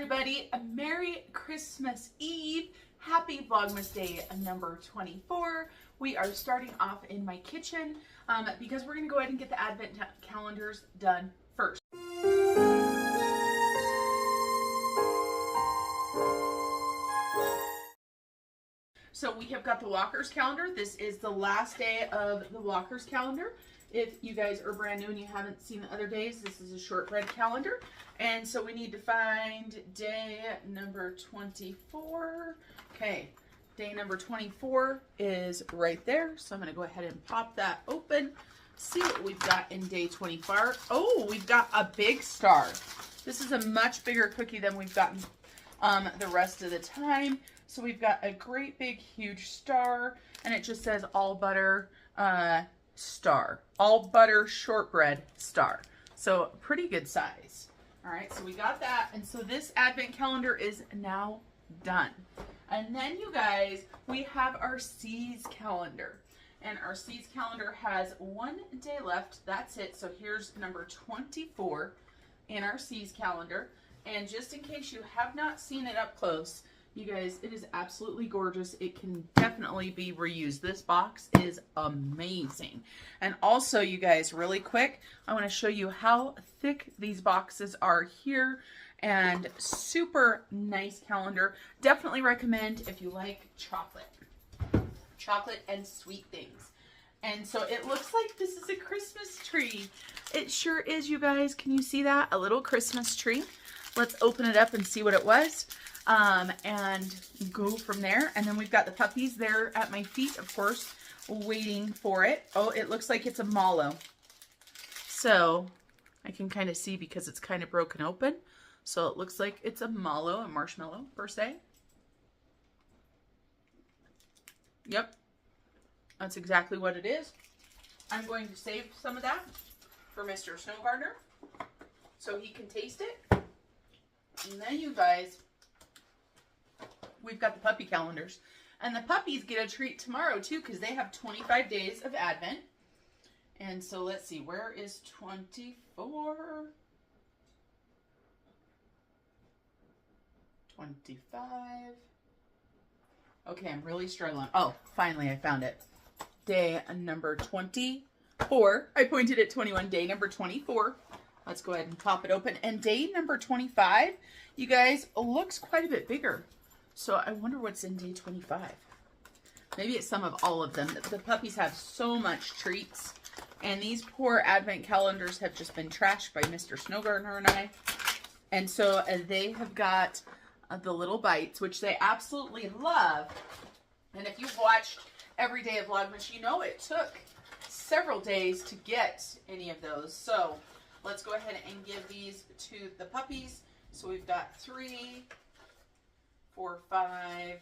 everybody. A Merry Christmas Eve. Happy Vlogmas Day number 24. We are starting off in my kitchen because we're going to go ahead and get the Advent calendars done first. So we have got the Walker's calendar. This is the last day of the Walker's calendar. If you guys are brand new and you haven't seen the other days, this is a shortbread calendar. And so we need to find day number 24. Okay, day number 24 is right there. So I'm going to go ahead and pop that open. See what we've got in day 24. Oh, we've got a big star. This is a much bigger cookie than we've gotten the rest of the time. So we've got a great big huge star, and it just says all butter star, all butter shortbread star. So pretty good size. All right, so we got that, and so this Advent calendar is now done. And then you guys, we have our C's calendar, and our C's calendar has one day left. That's it. So here's number 24 in our C's calendar. And just in case you have not seen it up close, you guys, it is absolutely gorgeous. It can definitely be reused. This box is amazing. And also, you guys, really quick, I want to show you how thick these boxes are here. And super nice calendar. Definitely recommend if you like chocolate and sweet things. And so it looks like this is a Christmas tree. It sure is, you guys. Can you see that? A little Christmas tree. Let's open it up and see what it was. And go from there. And then we've got the puppies there at my feet, of course, waiting for it. Oh, it looks like it's a mallow. So I can kind of see because it's kind of broken open. So it looks like it's a mallow, a marshmallow per se. Yep. That's exactly what it is. I'm going to save some of that for Mr. Snow Gardener so he can taste it. And then you guys, we've got the puppy calendars. And the puppies get a treat tomorrow too because they have 25 days of Advent. And so let's see, where is 24? 25. Okay, I'm really struggling. Oh, finally I found it. Day number 24. I pointed at 21. Day number 24. Let's go ahead and pop it open. And day number 25, you guys, looks quite a bit bigger. So I wonder what's in day 25. Maybe it's some of all of them. The puppies have so much treats. And these poor Advent calendars have just been trashed by Mr. Snow Gardener and I. And so they have got the little bites, which they absolutely love. And if you've watched every day of Vlogmas, you know it took several days to get any of those. So let's go ahead and give these to the puppies. So we've got 3, 4, 5,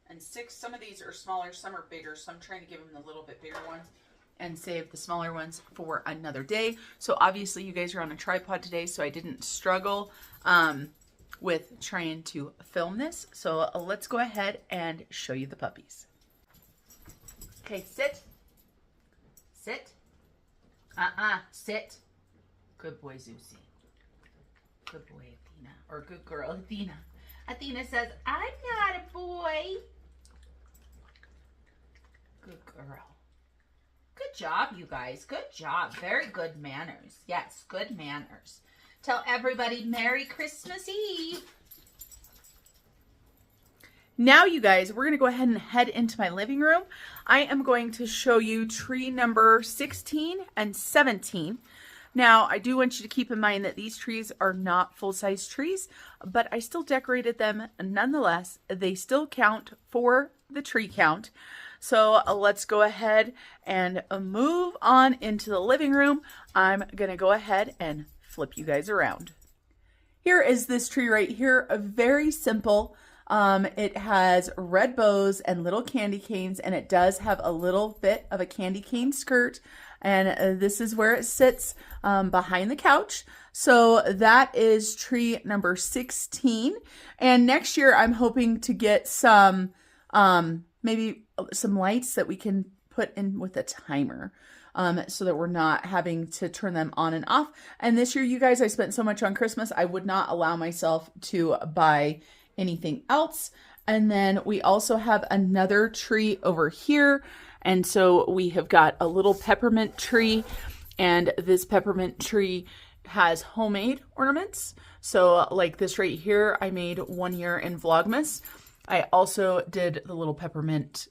and 6. Some of these are smaller, some are bigger. So I'm trying to give them the little bit bigger ones and save the smaller ones for another day. So obviously you guys are on a tripod today, so I didn't struggle with trying to film this. So let's go ahead and show you the puppies. Okay, sit. Sit. Sit. Good boy, Zeusy. Good boy, Athena. Or good girl, Athena. Athena says, I'm not a boy. Good girl. Good job, you guys. Good job. Very good manners. Yes, good manners. Tell everybody Merry Christmas Eve. Now, you guys, we're going to go ahead and head into my living room. I am going to show you tree number 16 and 17. Now, I do want you to keep in mind that these trees are not full-size trees, but I still decorated them nonetheless. They still count for the tree count. So let's go ahead and move on into the living room. I'm going to go ahead and flip you guys around. Here is this tree right here, a very simple. It has red bows and little candy canes, and it does have a little bit of a candy cane skirt. And this is where it sits behind the couch. So that is tree number 16. And next year I'm hoping to get some maybe some lights that we can put in with a timer. so that we're not having to turn them on and off. And this year, you guys, I spent so much on Christmas, I would not allow myself to buy anything else. And then we also have another tree over here. And so we have got a little peppermint tree, and this peppermint tree has homemade ornaments. So like this right here, I made one year in Vlogmas. I also did the little peppermint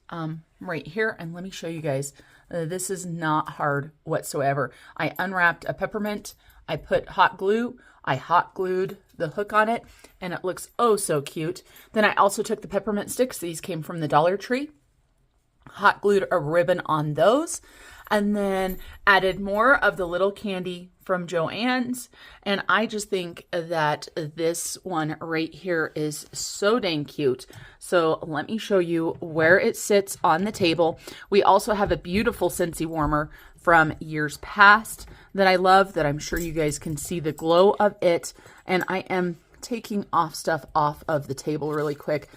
right here. And let me show you guys. This is not hard whatsoever. I unwrapped a peppermint. I put hot glue. I hot glued the hook on it, and it looks oh so cute. Then I also took the peppermint sticks. These came from the Dollar Tree. Hot glued a ribbon on those, and then added more of the little candy from Joann's. And I just think that this one right here is so dang cute. So let me show you where it sits on the table. We also have a beautiful Scentsy warmer from years past that I love, that I'm sure you guys can see the glow of it. And I am taking off stuff off of the table really quick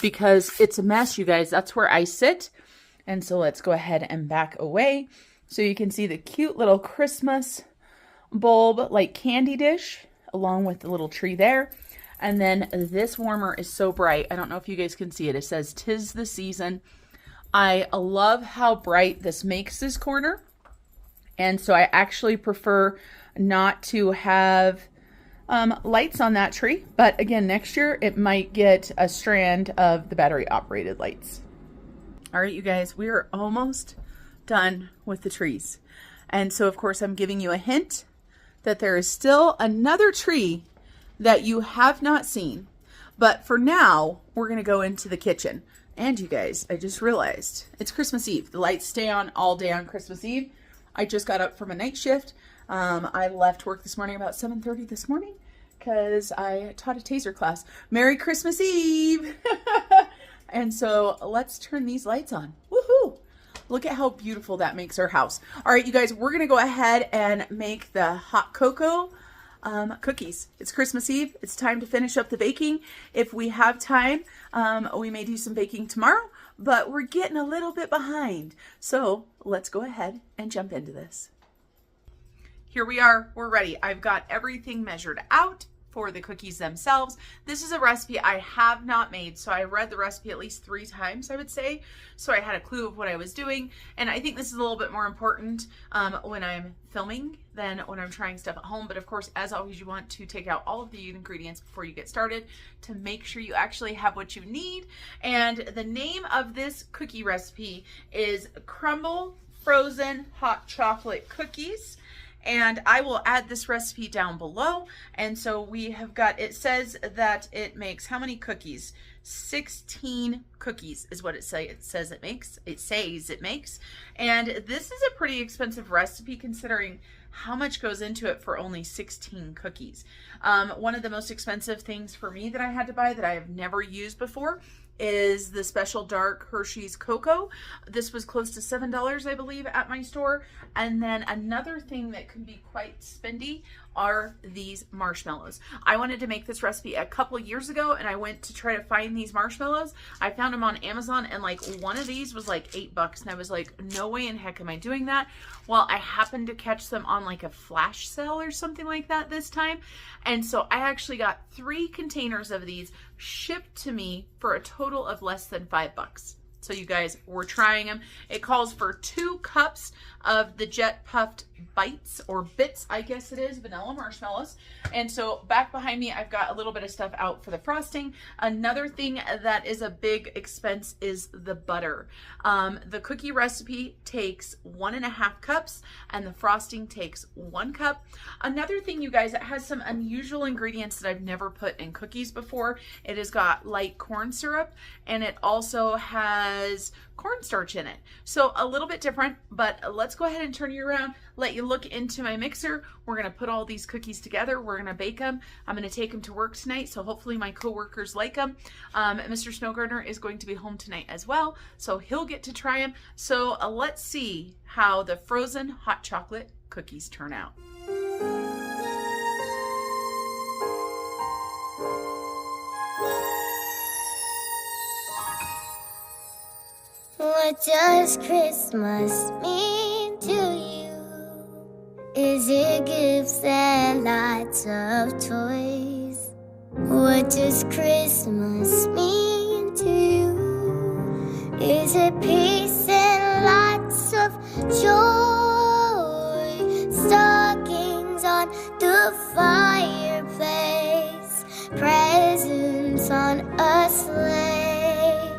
because it's a mess, you guys. That's where I sit. And so let's go ahead and back away so you can see the cute little Christmas bulb like candy dish along with the little tree there. And then this warmer is so bright. I don't know if you guys can see it. It says "'Tis the Season." I love how bright this makes this corner. And so I actually prefer not to have lights on that tree. But again, next year it might get a strand of the battery operated lights. All right, you guys, we are almost done with the trees. And so, of course, I'm giving you a hint that there is still another tree that you have not seen. But for now, we're going to go into the kitchen. And you guys, I just realized it's Christmas Eve. The lights stay on all day on Christmas Eve. I just got up from a night shift. I left work this morning about 7:30 this morning because I taught a taser class. Merry Christmas Eve! And so let's turn these lights on. Woohoo! Look at how beautiful that makes our house. All right, you guys, we're going to go ahead and make the hot cocoa cookies. It's Christmas Eve. It's time to finish up the baking. If we have time, we may do some baking tomorrow, but we're getting a little bit behind. So let's go ahead and jump into this. Here we are. We're ready. I've got everything measured out for the cookies themselves. This is a recipe I have not made, so I read the recipe at least 3 times, I would say, so I had a clue of what I was doing. And I think this is a little bit more important when I'm filming than when I'm trying stuff at home. But of course, as always, you want to take out all of the ingredients before you get started to make sure you actually have what you need. And the name of this cookie recipe is Crumble Frozen Hot Chocolate Cookies. And I will add this recipe down below. And so we have got, it says that it makes how many cookies? 16 cookies is what it says it makes. It says it makes. And this is a pretty expensive recipe considering how much goes into it for only 16 cookies. One of the most expensive things for me that I had to buy that I have never used before is the special dark Hershey's cocoa. This was close to $7, I believe, at my store. And then another thing that can be quite spendy are these marshmallows. I wanted to make this recipe a couple years ago, and I went to try to find these marshmallows. I found them on Amazon, and like one of these was like $8, and I was like, no way in heck am I doing that. Well, I happened to catch them on like a flash sale or something like that this time, and so I actually got 3 containers of these shipped to me for a total of less than $5. So you guys, we're trying them. It calls for 2 cups of the Jet Puffed Bites, or Bits, I guess it is, vanilla marshmallows. And so back behind me, I've got a little bit of stuff out for the frosting. Another thing that is a big expense is the butter. The cookie recipe takes 1.5 cups, and the frosting takes 1 cup. Another thing, you guys, it has some unusual ingredients that I've never put in cookies before. It has got light corn syrup, and it also has cornstarch in it. So a little bit different, but let's go ahead and turn you around, let you look into my mixer. We're going to put all these cookies together. We're going to bake them. I'm going to take them to work tonight, so hopefully my coworkers like them. Mr. Snowgardener is going to be home tonight as well, so he'll get to try them. So let's see how the frozen hot chocolate cookies turn out. What does Christmas mean to you? lots of toys. What does Christmas mean to you? Is it peace and lots of joy? Stockings on the fireplace, presents on a sleigh.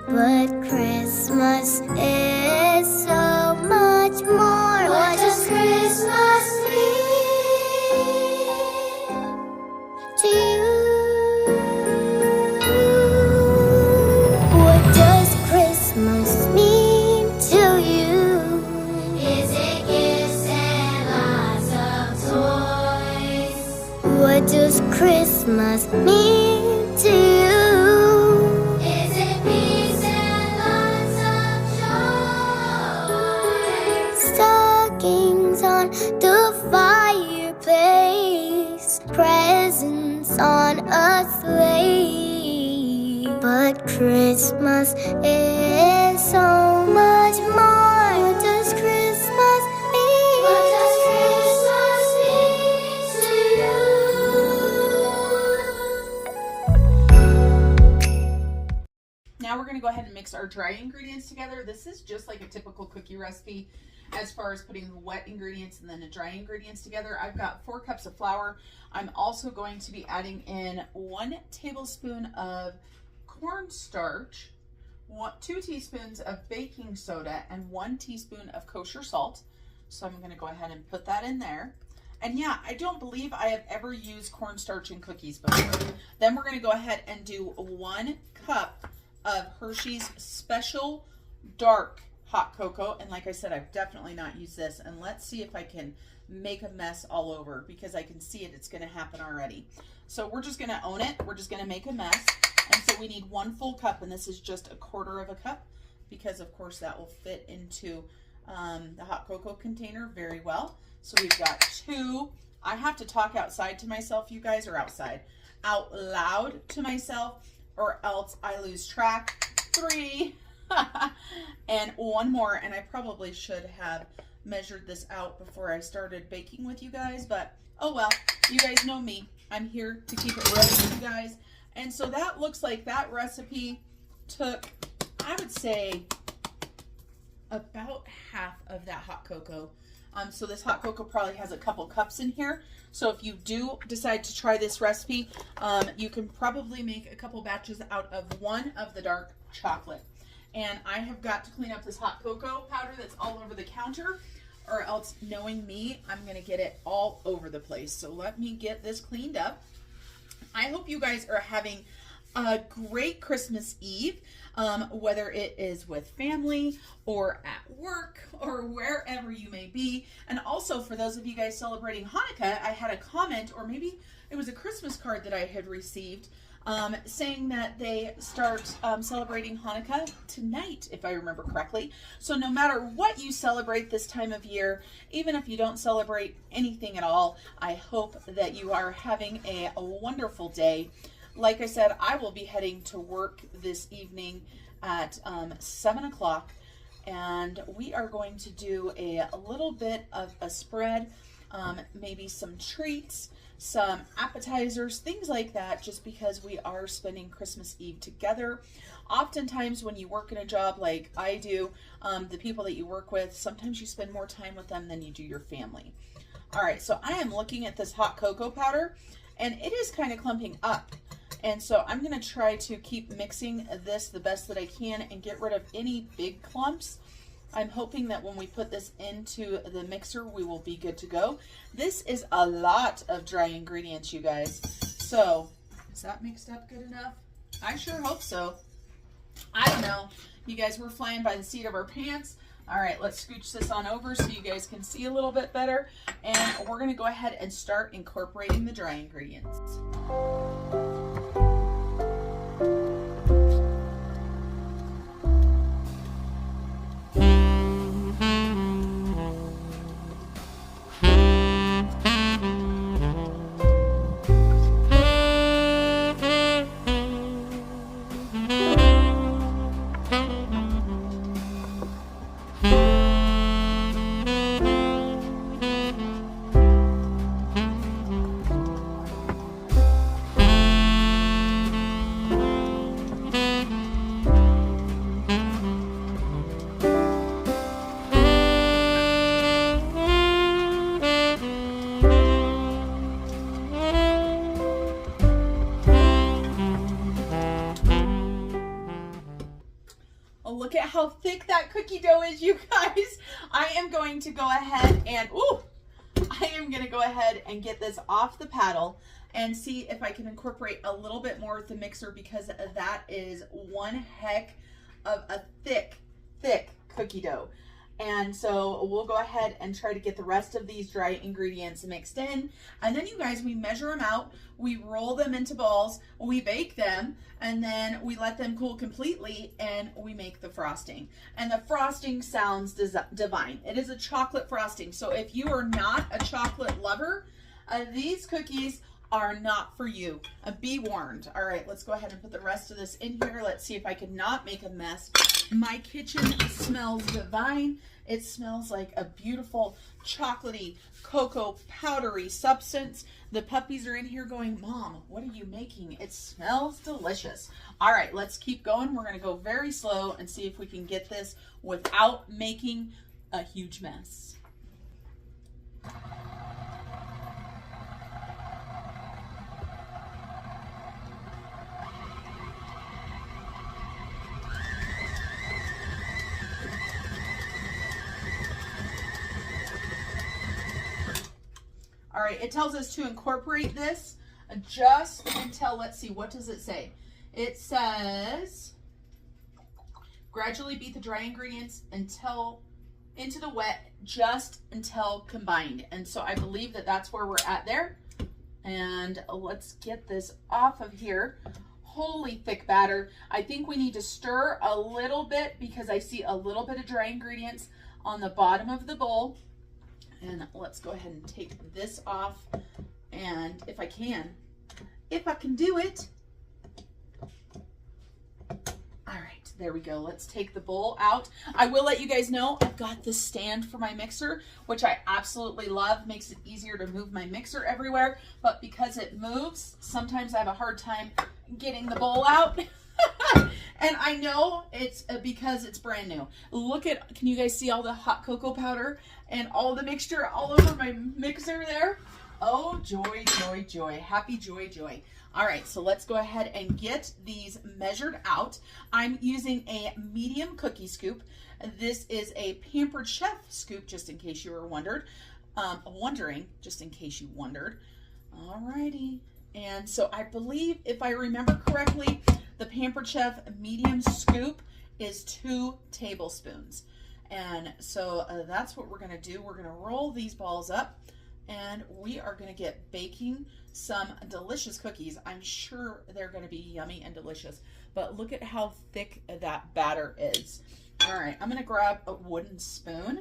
But Christmas is so much more. What does Christmas mean to you? What does Christmas mean to you? Is it gifts and lots of toys? What does Christmas mean to you? Is it peace and lots of joy? Stockings on the fireplace, presents on a sleigh. But Christmas is so much more. What does Christmas mean? What does Christmas mean to you? Now we're going to go ahead and mix our dry ingredients together. This is just like a typical cookie recipe as far as putting the wet ingredients and then the dry ingredients together. I've got 4 cups of flour. I'm also going to be adding in 1 tablespoon of cornstarch, 2 teaspoons of baking soda, and 1 teaspoon of kosher salt. So I'm going to go ahead and put that in there. And yeah, I don't believe I have ever used cornstarch in cookies before. Then we're going to go ahead and do 1 cup of Hershey's Special Dark Hot Cocoa. And like I said, I've definitely not used this. And let's see if I can make a mess all over, because I can see it's going to happen already. So we're just going to own it. We're just going to make a mess. And so we need 1 full cup, and this is just 1/4 of a cup, because of course that will fit into the hot cocoa container very well. So we've got 2. I have to talk outside to myself, you guys, or out loud to myself, or else I lose track. 3 and 1 more, and I probably should have measured this out before I started baking with you guys, but oh well, you guys know me. I'm here to keep it real with you guys. And so that looks like that recipe took, I would say, about half of that hot cocoa. So this hot cocoa probably has a couple cups in here. So if you do decide to try this recipe, you can probably make a couple batches out of 1 of the dark chocolate. And I have got to clean up this hot cocoa powder that's all over the counter, or else, knowing me, I'm going to get it all over the place. So let me get this cleaned up. I hope you guys are having a great Christmas Eve, whether it is with family or at work or wherever you may be. And also, for those of you guys celebrating Hanukkah, I had a comment, or maybe it was a Christmas card that I had received, saying that they start celebrating Hanukkah tonight, if I remember correctly. So no matter what you celebrate this time of year, even if you don't celebrate anything at all, I hope that you are having a wonderful day. Like I said, I will be heading to work this evening at 7 o'clock, and we are going to do a little bit of a spread, maybe some treats, some appetizers, things like that, just because we are spending Christmas Eve together. Oftentimes when you work in a job like I do, the people that you work with, sometimes you spend more time with them than you do your family. All right, so I am looking at this hot cocoa powder, and it is kind of clumping up. And so I'm going to try to keep mixing this the best that I can and get rid of any big clumps. I'm hoping that when we put this into the mixer, we will be good to go. This is a lot of dry ingredients, you guys. So, is that mixed up good enough? I sure hope so. I don't know. You guys, we're flying by the seat of our pants. All right, let's scooch this on over so you guys can see a little bit better. And we're going to go ahead and start incorporating the dry ingredients. look at how thick that cookie dough is, you guys. I am going to go ahead and, get this off the paddle and see if I can incorporate a little bit more with the mixer, because that is one heck of a thick cookie dough. And so we'll go ahead and try to get the rest of these dry ingredients mixed in. And then you guys, we measure them out, we roll them into balls, we bake them, and then we let them cool completely, and we make the frosting. And the frosting sounds divine. It is a chocolate frosting. So if you are not a chocolate lover, these cookies are not for you. Be warned. All right, let's go ahead and put the rest of this in here. Let's see if I can not make a mess. My kitchen smells divine. It smells like a beautiful chocolatey, cocoa powdery substance. The puppies are in here going, Mom, what are you making? It smells delicious. All right, let's keep going. We're going to go very slow and see if we can get this without making a huge mess. All right, it tells us to incorporate this just until, let's see, what does it say? It says, gradually beat the dry ingredients into the wet just until combined. And so I believe that that's where we're at there. And let's get this off of here. Holy thick batter. I think we need to stir a little bit because I see a little bit of dry ingredients on the bottom of the bowl. And let's go ahead and take this off. And if I can do it. All right, there we go. Let's take the bowl out. I will let you guys know I've got this stand for my mixer, which I absolutely love. Makes it easier to move my mixer everywhere. But because it moves, sometimes I have a hard time getting the bowl out. And I know it's because it's brand new. Look at, can you guys see all the hot cocoa powder and all the mixture all over my mixer there? Oh, joy, joy, joy. Happy joy, joy. All right, so let's go ahead and get these measured out. I'm using a medium cookie scoop. This is a Pampered Chef scoop, just in case you were wondering, just in case you wondered. All righty. And so I believe, if I remember correctly, the Pampered Chef medium scoop is 2 tablespoons. And so that's what we're going to do. We're going to roll these balls up, and we are going to get baking some delicious cookies. I'm sure they're going to be yummy and delicious. But look at how thick that batter is. All right, I'm going to grab a wooden spoon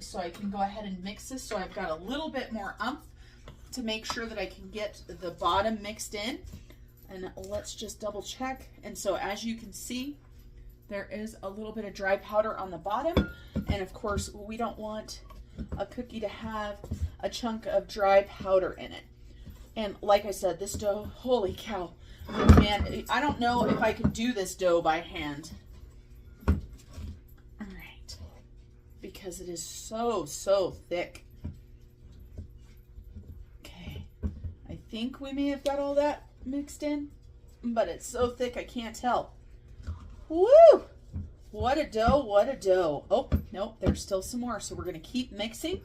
so I can go ahead and mix this. So I've got a little bit more oomph to make sure that I can get the bottom mixed in. And let's just double check. And so as you can see, there is a little bit of dry powder on the bottom. And of course, we don't want a cookie to have a chunk of dry powder in it. And like I said, this dough, holy cow, man, I don't know if I could do this dough by hand. All right, because it is so thick. Okay, I think we may have got all that mixed in, but it's so thick I can't tell. Woo! What a dough, what a dough. Oh, nope, there's still some more, so we're going to keep mixing.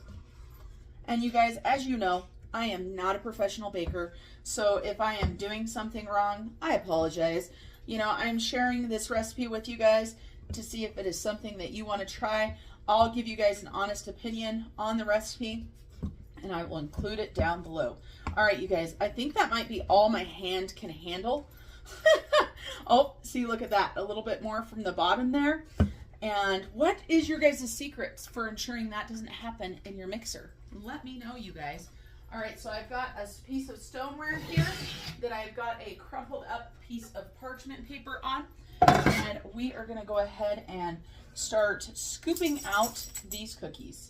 And you guys, as you know, I am not a professional baker, so if I am doing something wrong, I apologize. You know, I'm sharing this recipe with you guys to see if it is something that you want to try. I'll give you guys an honest opinion on the recipe, and I will include it down below. All right, you guys, I think that might be all my hand can handle. Oh, see, look at that. A little bit more from the bottom there. And what is your guys' secrets for ensuring that doesn't happen in your mixer? Let me know, you guys. All right, so I've got a piece of stoneware here that I've got a crumpled up piece of parchment paper on. And we are going to go ahead and start scooping out these cookies.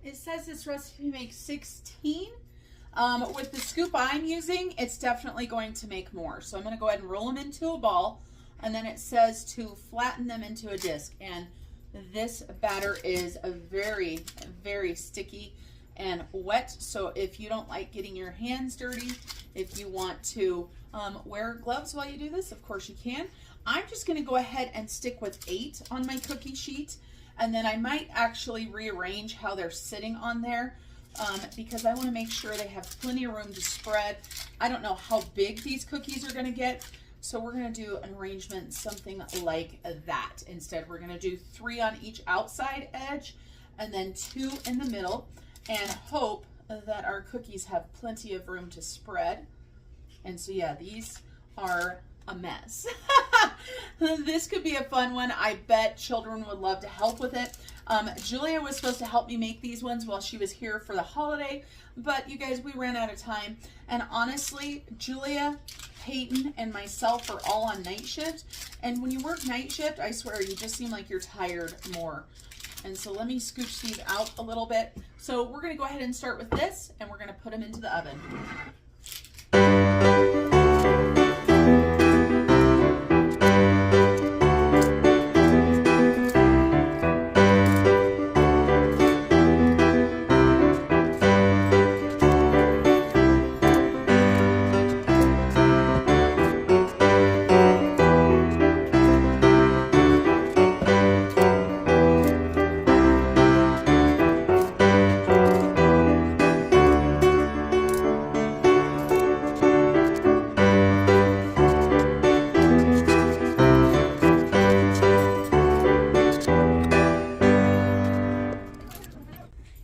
It says this recipe makes 16. With the scoop I'm using, it's definitely going to make more. So I'm going to go ahead and roll them into a ball. And then it says to flatten them into a disc. And this batter is a very, very sticky and wet. So if you don't like getting your hands dirty, if you want to wear gloves while you do this, of course you can. I'm just going to go ahead and stick with 8 on my cookie sheet. And then I might actually rearrange how they're sitting on there because I want to make sure they have plenty of room to spread. I don't know how big these cookies are going to get, so we're going to do an arrangement something like that. Instead, we're going to do 3 on each outside edge and then 2 in the middle, and hope that our cookies have plenty of room to spread. And so yeah, these are a mess. This could be a fun one. I bet children would love to help with it. Julia was supposed to help me make these ones while she was here for the holiday, but you guys, we ran out of time. And honestly, Julia, Peyton, and myself are all on night shift. And when you work night shift, I swear, you just seem like you're tired more. And so let me scooch these out a little bit. So we're going to go ahead and start with this, and we're going to put them into the oven.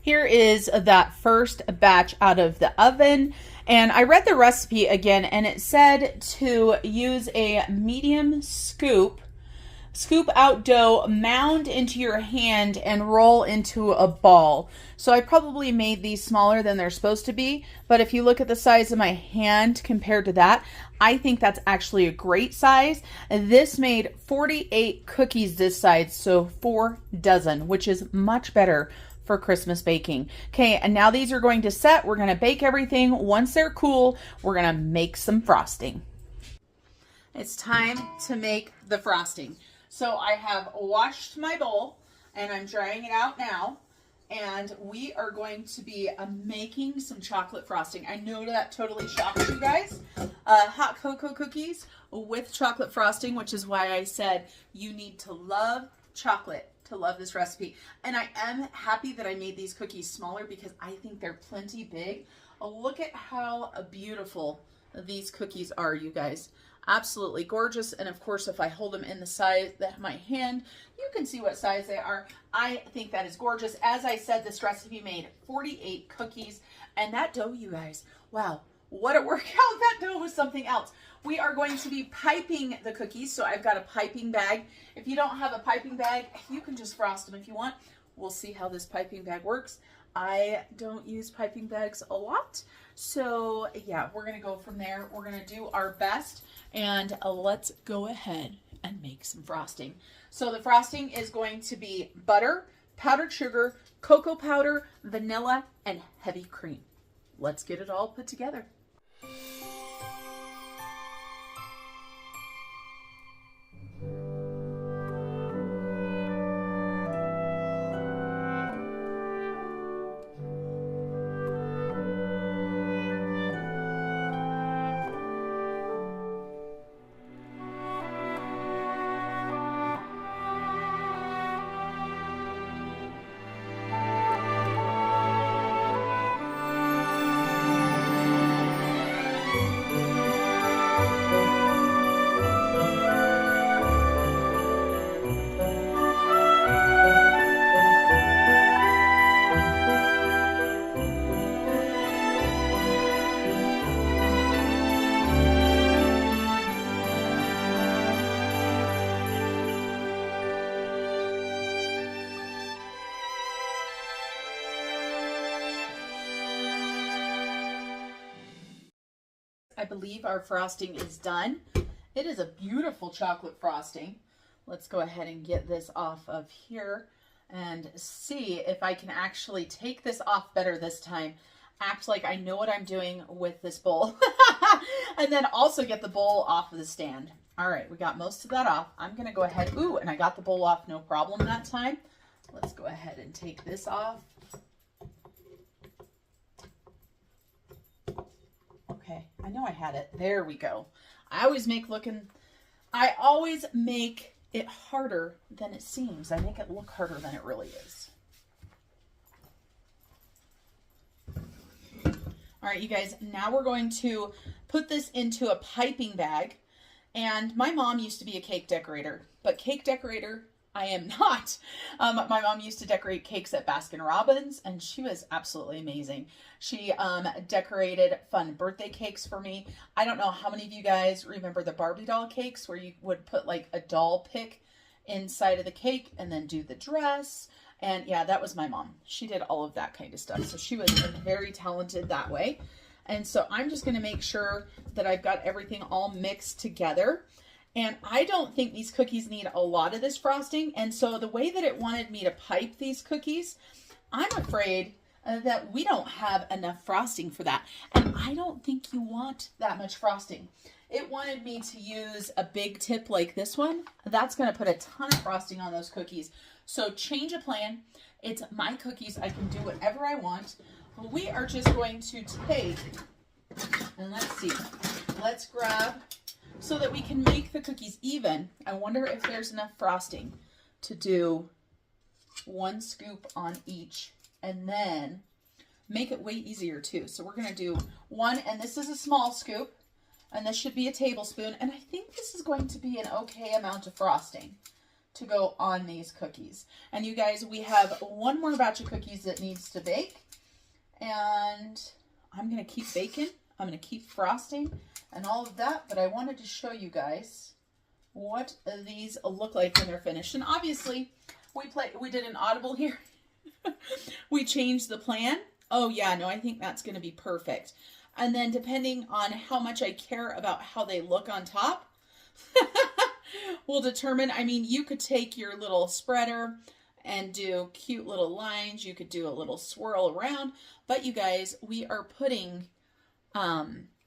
Here is that first batch out of the oven, and I read the recipe again, and it said to use a medium scoop out dough, mound into your hand, and roll into a ball. So I probably made these smaller than they're supposed to be, but if you look at the size of my hand compared to that, I think that's actually a great size. This made 48 cookies this size, so 4 dozen, which is much better for Christmas baking. Okay, and now these are going to set. We're going to bake everything. Once they're cool, we're going to make some frosting. It's time to make the frosting. So I have washed my bowl and I'm drying it out now. And we are going to be making some chocolate frosting. I know that totally shocks you guys. Hot cocoa cookies with chocolate frosting, which is why I said you need to love chocolate to love this recipe. And I am happy that I made these cookies smaller because I think they're plenty big. Look at how beautiful these cookies are, you guys. Absolutely gorgeous. And of course, if I hold them in the size that my hand, you can see what size they are. I think that is gorgeous. As I said, this recipe made 48 cookies, and that dough, you guys, wow, what a workout. That dough was something else. We are going to be piping the cookies. So I've got a piping bag. If you don't have a piping bag, you can just frost them if you want. We'll see how this piping bag works. I don't use piping bags a lot. So yeah, we're going to go from there. We're going to do our best, and let's go ahead and make some frosting. So the frosting is going to be butter, powdered sugar, cocoa powder, vanilla, and heavy cream. Let's get it all put together. I believe our frosting is done. It is a beautiful chocolate frosting. Let's go ahead and get this off of here. and see if I can actually take this off better this time. Act like I know what I'm doing with this bowl. And then also get the bowl off of the stand. All right, we got most of that off. I'm gonna go ahead, ooh, and I got the bowl off, no problem that time. Let's go ahead and take this off. Okay, I know I had it. There we go. I always make it harder than it seems. I make it look harder than it really is. All right, you guys, now we're going to put this into a piping bag. And my mom used to be a cake decorator, but cake decorator, I am not. My mom used to decorate cakes at Baskin Robbins, and she was absolutely amazing. She decorated fun birthday cakes for me. I don't know how many of you guys remember the Barbie doll cakes where you would put like a doll pick inside of the cake and then do the dress. And yeah, that was my mom. She did all of that kind of stuff. So she was very talented that way. And so I'm just going to make sure that I've got everything all mixed together. And I don't think these cookies need a lot of this frosting. And so the way that it wanted me to pipe these cookies, I'm afraid that we don't have enough frosting for that. And I don't think you want that much frosting. It wanted me to use a big tip like this one. That's going to put a ton of frosting on those cookies. So change of plan. It's my cookies. I can do whatever I want. We are just going to take, and let's see, let's grab, so that we can make the cookies even. I wonder if there's enough frosting to do 1 scoop on each, and then make it way easier too. So we're going to do 1, and this is a small scoop, and this should be a tablespoon, and I think this is going to be an okay amount of frosting to go on these cookies. And you guys, we have 1 more batch of cookies that needs to bake. And I'm going to keep baking. I'm going to keep frosting and all of that. But I wanted to show you guys what these look like when they're finished. And obviously, we did an audible here. We changed the plan. Oh, yeah, no, I think that's going to be perfect. And then depending on how much I care about how they look on top, will determine. I mean, you could take your little spreader and do cute little lines. You could do a little swirl around, but you guys, we are putting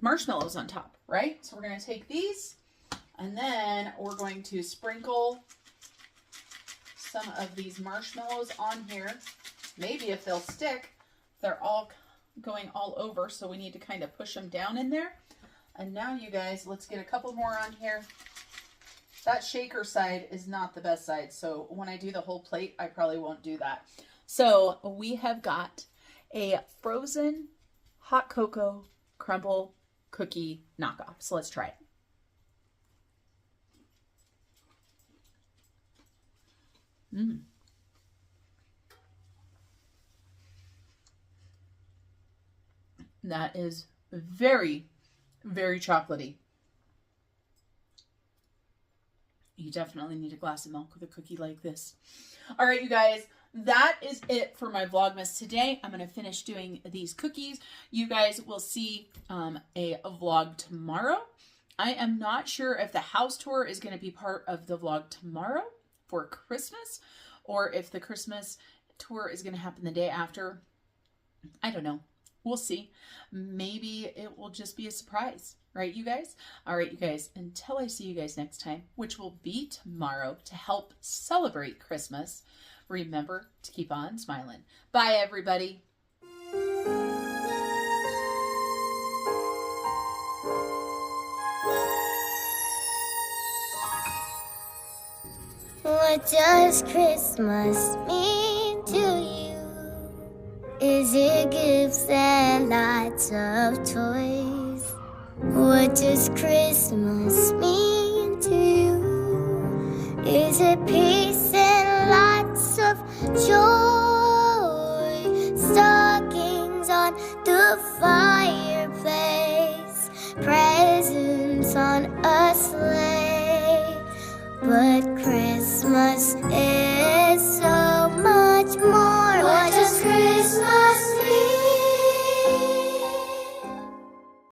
marshmallows on top, right? So we're going to take these and then we're going to sprinkle some of these marshmallows on here. Maybe if they'll stick, they're all going all over. So we need to kind of push them down in there. And now you guys, let's get a couple more on here. That shaker side is not the best side, so when I do the whole plate, I probably won't do that. So we have got a frozen hot cocoa crumble cookie knockoff. So let's try it. That is very, very chocolatey. You definitely need a glass of milk with a cookie like this. All right, you guys, that is it for my Vlogmas today. I'm going to finish doing these cookies. You guys will see a vlog tomorrow. I am not sure if the house tour is going to be part of the vlog tomorrow for Christmas, or if the Christmas tour is going to happen the day after. I don't know. We'll see. Maybe it will just be a surprise. Right, you guys? All right, you guys, until I see you guys next time, which will be tomorrow to help celebrate Christmas, remember to keep on smiling. Bye, everybody. What does Christmas mean to you? Is it gifts and lots of toys? What does Christmas mean to you? Is it peace and lots of joy? Stockings on the fireplace, presents on